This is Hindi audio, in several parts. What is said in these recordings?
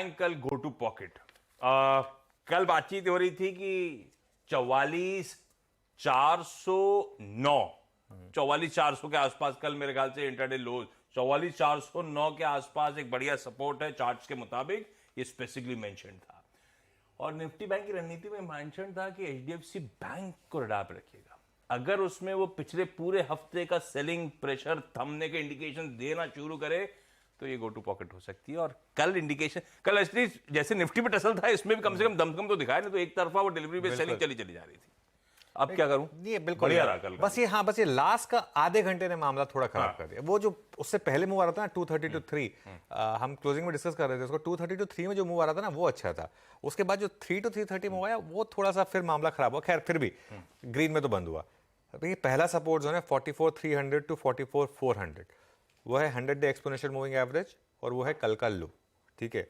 बैंक कल गो टू पॉकेट। कल बातचीत हो रही थी कि 44,409 44,400 के आसपास कल मेरे ख्याल से इंटरडे लो 44,409 के आसपास एक बढ़िया सपोर्ट है चार्ट्स के मुताबिक, ये स्पेसिफिकली मेंशन था। और निफ्टी बैंक की रणनीति में मेंशन था कि एचडीएफसी बैंक को रडार पे रखिएगा। अगर उसमें वो पिछले पूरे हफ्ते का सेलिंग प्रेशर थमने के इंडिकेशन देना शुरू करे तो ये गो टू पॉकेट हो सकती है। और कल इंडिकेशन, कल एटलीस्ट जैसे निफ्टी पे टसल था, इसमें भी कम से कम दमखम तो दिखाया, नहीं तो एक तरफा वो डिलीवरी बेस्ड सेलिंग चली जा रही थी। अब क्या करूं? ये बिल्कुल बढ़िया रहा कल। बस ये बस ये लास्ट का आधे घंटे ने मामला थोड़ा खराब कर दिया। वो जो उससे पहले मूव आ रहा था ना 230 to 3, हम क्लोजिंग में डिस्कस कर रहे थे उसको, 230 to 3 में जो मूव आ रहा था ना वो अच्छा था। उसके बाद जो 3 to 330 मूव आया वो थोड़ा सा फिर मामला खराब हुआ। खैर फिर भी ग्रीन में तो बंद हुआ। देखिए पहला सपोर्ट जोन है 44,300 to 44,400, वो है 100 डे एक्सपोनेंशियल मूविंग एवरेज और वो है कल का लो। ठीक है,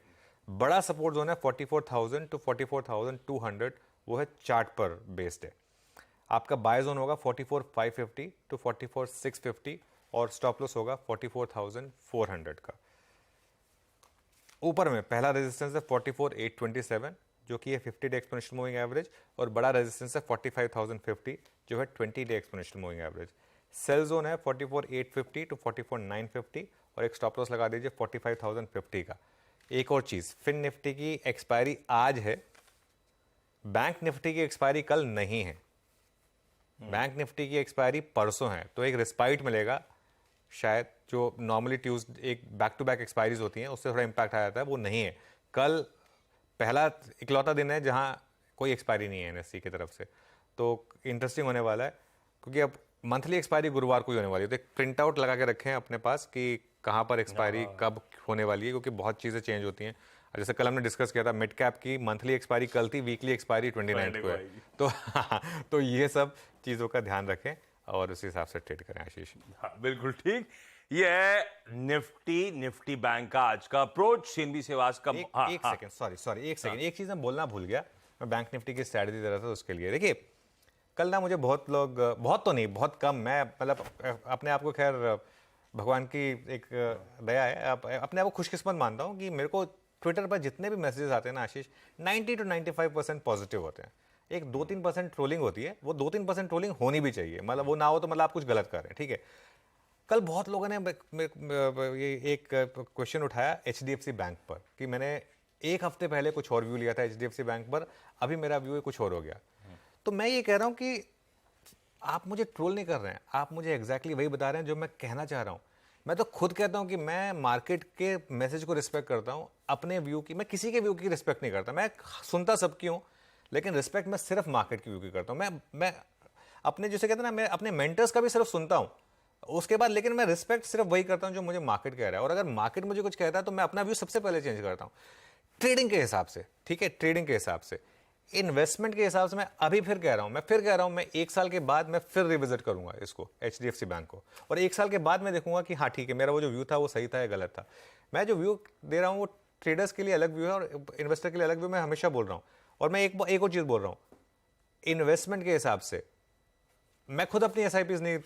बड़ा सपोर्ट जोन है 44,000 to 44,200, वो है चार्ट पर बेस्ड है। आपका बाय जोन होगा 44,550 to 44,650 और स्टॉप लॉस होगा 44,400 का। ऊपर में पहला रेजिस्टेंस है 44,827 जो कि है 50 डे एक्सपोनेंशियल मूविंग एवरेज, और बड़ा रेजिस्टेंस है 45,050 जो है 20 day exponential moving average. Sell zone है 44,850 to 44,950 और एक स्टॉप लॉस लगा दीजिए 45,050 का। एक और चीज, फिन निफ्टी की एक्सपायरी आज है, बैंक निफ्टी की एक्सपायरी कल नहीं है। बैंक निफ्टी की एक्सपायरी परसों है, तो एक रिस्पाइट मिलेगा शायद। जो नॉर्मली ट्यूसडे एक बैक टू बैक एक्सपायरीज होती हैं उससे थोड़ा इंपैक्ट आ जाता है, वो नहीं है। कल पहला इकलौता दिन है जहां कोई एक्सपायरी नहीं है एनएससी की तरफ से, तो इंटरेस्टिंग होने वाला है। क्योंकि अब मंथली एक्सपायरी गुरुवार को ही होने वाली है, तो एक प्रिंट आउट लगा के रखें अपने पास कि कहां पर एक्सपायरी कब होने वाली है, क्योंकि बहुत चीज़ें चेंज होती हैं। जैसे कल हमने डिस्कस किया था, मिड कैप की मंथली एक्सपायरी कल थी, वीकली एक्सपायरी 29 को है। तो ये सब चीज़ों का ध्यान रखें और उस हिसाब से ट्रेड करें आशीष। हाँ, बिल्कुल ठीक। ये है निफ्टी बैंक का आज का अप्रोच। सीएनबी सेवास का एक सेकंड, सॉरी एक सेकंड, एक चीज़ मैं बोलना भूल गया। मैं बैंक निफ्टी की स्ट्रैटेजी दे रहा था उसके लिए। देखिए कल ना मुझे बहुत लोग, बहुत तो नहीं बहुत कम, मैं मतलब अपने आप को खैर भगवान की एक दया है, अपने आप को खुशकिस्मत मानता हूँ कि मेरे को ट्विटर पर जितने भी मैसेजेस आते हैं ना आशीष, 90 to 95% पॉजिटिव होते हैं। एक 2-3% ट्रोलिंग होती है, वो 2-3% ट्रोलिंग होनी भी चाहिए, मतलब वो ना हो तो मतलब आप कुछ गलत कर रहे हैं। ठीक है, कल बहुत लोगों ने ये एक क्वेश्चन उठाया एचडीएफसी बैंक पर कि मैंने एक हफ्ते पहले कुछ और व्यू लिया था एचडीएफसी बैंक पर, अभी मेरा व्यू कुछ और हो गया। तो मैं ये कह रहा हूं कि आप मुझे ट्रोल नहीं कर रहे हैं, आप मुझे एग्जैक्टली वही बता रहे हैं जो मैं कहना चाह रहा हूं। मैं तो खुद कहता हूं कि मैं मार्केट के मैसेज को रिस्पेक्ट करता हूं, अपने व्यू की, मैं किसी के व्यू की रिस्पेक्ट नहीं करता। मैं सुनता सबकी हूं, लेकिन रिस्पेक्ट मैं सिर्फ मार्केट की व्यू की करता हूं। मैं अपने जैसे कहते हैं ना, मैं अपने मेंटर्स का भी सिर्फ सुनता हूं उसके बाद, लेकिन मैं रिस्पेक्ट सिर्फ वही करता हूं जो मुझे मार्केट कह रहा है। और अगर मार्केट मुझे कुछ कहता है तो मैं अपना व्यू सबसे पहले चेंज करता हूं ट्रेडिंग के हिसाब से। ठीक है, ट्रेडिंग के हिसाब से, इन्वेस्टमेंट के हिसाब से मैं अभी फिर कह रहा हूं, मैं एक साल के बाद मैं फिर रिविजिट करूंगा इसको, एचडीएफसी बैंक को, और एक साल के बाद मैं देखूंगा कि हाँ ठीक है, मेरा वो जो व्यू था वो सही था या गलत था। मैं जो व्यू दे रहा हूं वो ट्रेडर्स के लिए अलग व्यू है और इन्वेस्टर के लिए अलग व्यू, मैं हमेशा बोल रहा हूं। और मैं एक और चीज बोल रहा हूं, इन्वेस्टमेंट के हिसाब से मैं खुद अपनी एसआईपीज नहीं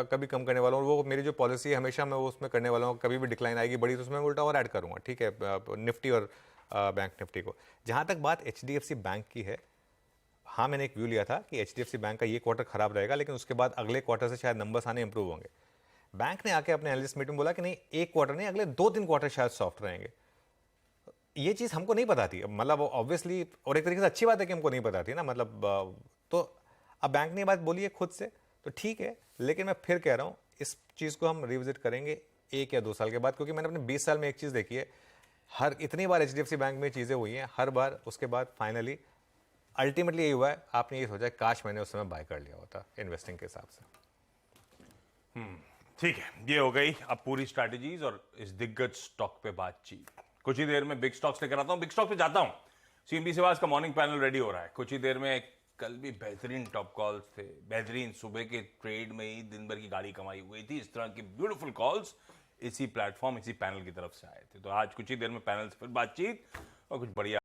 कभी कम करने वाला हूँ। वो मेरी जो पॉलिसी है हमेशा मैं वो उसमें करने वाला हूँ। कभी भी डिक्लाइन आएगी बड़ी तो उसमें उल्टा और ऐड करूंगा। ठीक है, निफ्टी और बैंक निफ्टी को। जहां तक बात एचडीएफसी बैंक की है, हाँ मैंने एक व्यू लिया था कि एचडीएफसी बैंक का ये क्वार्टर खराब रहेगा, लेकिन उसके बाद अगले क्वार्टर से शायद नंबर्स आने इंप्रूव होंगे। बैंक ने आके अपने एनालिस्ट मीटिंग में बोला कि नहीं, एक क्वार्टर नहीं, अगले 2-3 क्वार्टर शायद सॉफ्ट रहेंगे। ये चीज हमको नहीं पता थी, मतलब ऑब्वियसली, और एक तरीके से अच्छी बात है कि हमको नहीं पता थी ना, मतलब तो अब बैंक ने बात बोली है खुद से, तो ठीक है। लेकिन मैं फिर कह रहा हूं इस चीज को हम रिविजिट करेंगे 1 या 2 साल के बाद, क्योंकि मैंने अपने 20 साल में एक चीज देखी है, हर इतनी बार एचडीएफसी बैंक में चीजें हुई हैं, हर बार उसके बाद फाइनली अल्टीमेटली यही हुआ है, आपने ये सोचा काश मैंने उस समय बाय कर लिया होता इन्वेस्टिंग के हिसाब से। ठीक है, ये हो गई अब पूरी स्ट्रैटेजीज और इस दिग्गज स्टॉक पे बातचीत। कुछ ही देर में बिग स्टॉक्स लेकर आता हूं, बिग स्टॉक पे जाता हूं। सीएनबी सेवास का मॉर्निंग पैनल रेडी हो रहा है कुछ ही देर में। कल भी बेहतरीन टॉप कॉल्स थे, बेहतरीन सुबह के ट्रेड में ही दिन भर की गाड़ी कमाई हुई थी। इस तरह की ब्यूटीफुल कॉल्स इसी प्लेटफॉर्म, इसी पैनल की तरफ से आए थे। तो आज कुछ ही देर में पैनल से फिर बातचीत और कुछ बढ़िया